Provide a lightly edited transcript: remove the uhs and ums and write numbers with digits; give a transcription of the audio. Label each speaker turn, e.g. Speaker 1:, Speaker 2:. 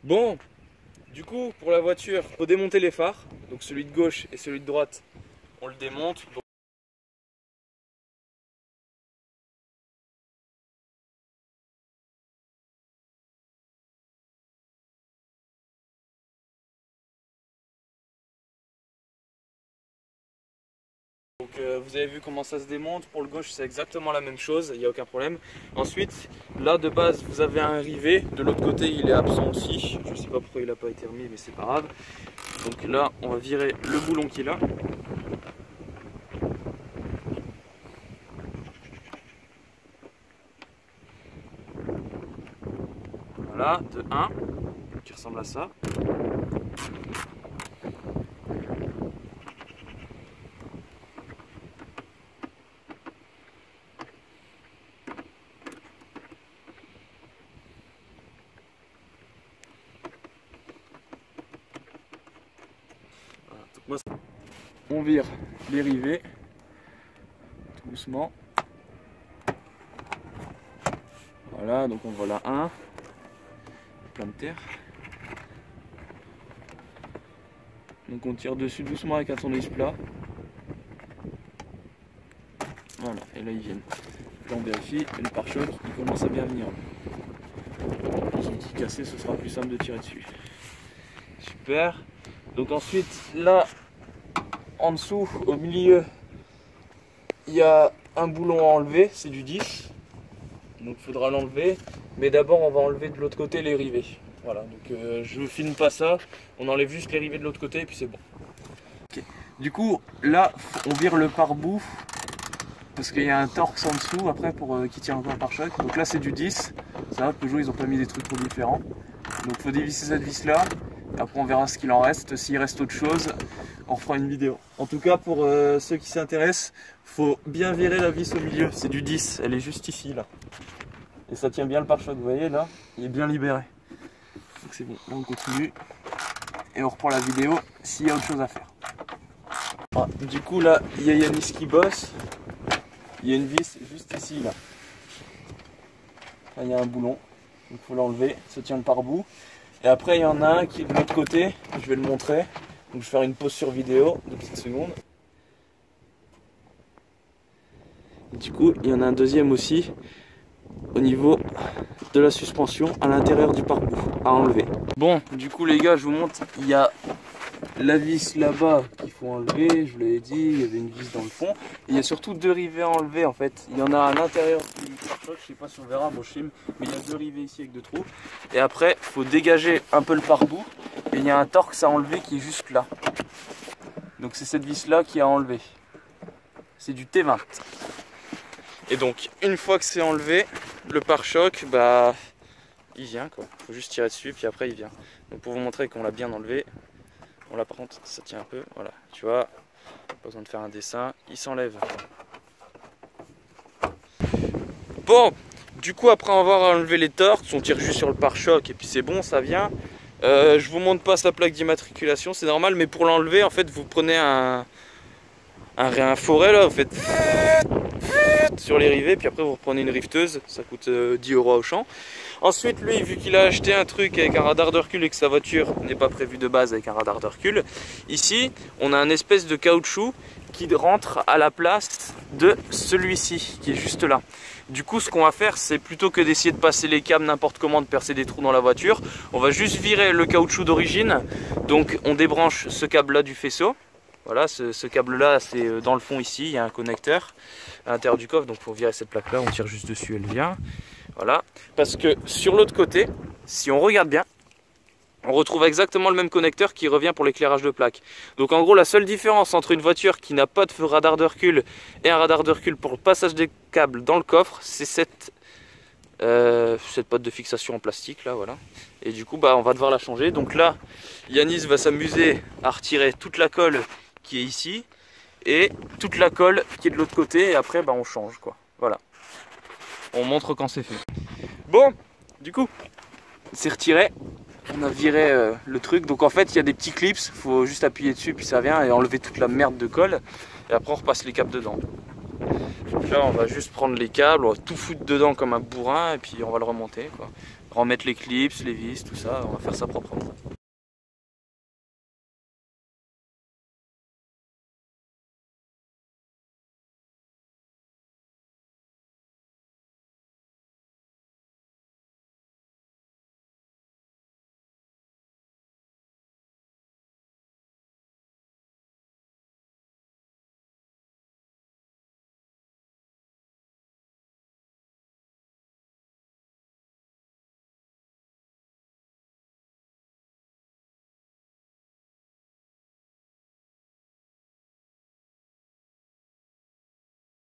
Speaker 1: Bon, du coup, pour la voiture, il faut démonter les phares. Donc celui de gauche et celui de droite, on le démonte. Donc vous avez vu comment ça se démonte. Pour le gauche, c'est exactement la même chose, il n'y a aucun problème. Ensuite, là de base, vous avez un rivet. De l'autre côté, il est absent aussi. Je ne sais pas pourquoi il n'a pas été remis, mais c'est pas grave. Donc là, on va virer le boulon qui est là. Voilà, de 1, qui ressemble à ça. Voilà, donc moi, on vire les rivets, tout doucement. Voilà, donc on voit là un, plein de terre. Donc on tire dessus doucement avec un tournevis plat. Voilà, et là ils viennent. Là on vérifie, et le pare-choc il commence à bien venir. Les outils cassés, ce sera plus simple de tirer dessus. Super. Donc ensuite, là, en dessous, au milieu, il y a un boulon à enlever, c'est du 10. Donc il faudra l'enlever. Mais d'abord on va enlever de l'autre côté les rivets. Voilà, donc je ne filme pas ça, on enlève juste les rivets de l'autre côté et puis c'est bon. Okay. Du coup, là, on vire le pare-bout parce qu'il y a un torx en dessous après pour qui tient encore le pare-choc. Donc là c'est du 10, ça va, Peugeot ils ont pas mis des trucs trop différents. Donc il faut dévisser cette vis là, après on verra ce qu'il en reste. S'il reste autre chose, on refera une vidéo. En tout cas pour ceux qui s'intéressent, faut bien virer la vis au milieu, c'est du 10, elle est juste ici là. Et ça tient bien le pare-choc, vous voyez là, il est bien libéré. Donc c'est bon, là on continue et on reprend la vidéo s'il y a autre chose à faire. Ah, du coup là, il y a Yanis qui bosse. Il y a une vis juste ici là. Là il y a un boulon, donc il faut l'enlever, ça tient le pare-bout. Et après il y en a un qui est de l'autre côté, je vais le montrer. Donc je vais faire une pause sur vidéo, 2 petites secondes. Et du coup il y en a un deuxième aussi au niveau de la suspension à l'intérieur du pare-bout à enlever. Bon, du coup les gars, je vous montre, il y a la vis là-bas qu'il faut enlever, je vous l'avais dit, il y avait une vis dans le fond. Et il y a surtout 2 rivets à enlever en fait. Il y en a à l'intérieur du pare-choc, je sais pas si on verra, bon je filme, mais il y a 2 rivets ici avec 2 trous. Et après, il faut dégager un peu le pare-bout et il y a un torx à enlever qui est juste là. Donc c'est cette vis là qui est à enlever. C'est du T20. Et donc, une fois que c'est enlevé, le pare-choc, bah, il vient quoi. Faut juste tirer dessus, puis après il vient. Donc pour vous montrer qu'on l'a bien enlevé, bon là par contre ça tient un peu, voilà, tu vois, pas besoin de faire un dessin, il s'enlève. Bon, du coup après avoir enlevé les torx, on tire juste sur le pare-choc et puis c'est bon, ça vient. Je vous montre pas sa plaque d'immatriculation, c'est normal, mais pour l'enlever, en fait, vous prenez un forêt là, vous faites sur les rivets, puis après vous reprenez une rifteuse, ça coûte 10 € au champ. Ensuite lui, vu qu'il a acheté un truc avec un radar de recul et que sa voiture n'est pas prévue de base avec un radar de recul, ici on a un espèce de caoutchouc qui rentre à la place de celui-ci qui est juste là. Du coup ce qu'on va faire, c'est plutôt que d'essayer de passer les câbles n'importe comment, de percer des trous dans la voiture, on va juste virer le caoutchouc d'origine. Donc on débranche ce câble là du faisceau. Voilà, ce câble là c'est dans le fond ici, il y a un connecteur à l'intérieur du coffre, donc pour virer cette plaque là on tire juste dessus, elle vient. Voilà, parce que sur l'autre côté, si on regarde bien, on retrouve exactement le même connecteur qui revient pour l'éclairage de plaque. Donc en gros la seule différence entre une voiture qui n'a pas de radar de recul et un radar de recul pour le passage des câbles dans le coffre, c'est cette pote de fixation en plastique là, voilà. Et du coup bah on va devoir la changer. Donc là Yanis va s'amuser à retirer toute la colle qui est ici et toute la colle qui est de l'autre côté, et après bah on change quoi, voilà, on montre quand c'est fait. Bon, du coup c'est retiré, on a viré le truc. Donc en fait il y a des petits clips, faut juste appuyer dessus puis ça vient, et enlever toute la merde de colle, et après on repasse les câbles dedans. Donc là on va juste prendre les câbles, on va tout foutre dedans comme un bourrin et puis on va le remonter quoi. remettre les clips, les vis, tout ça, on va faire ça proprement.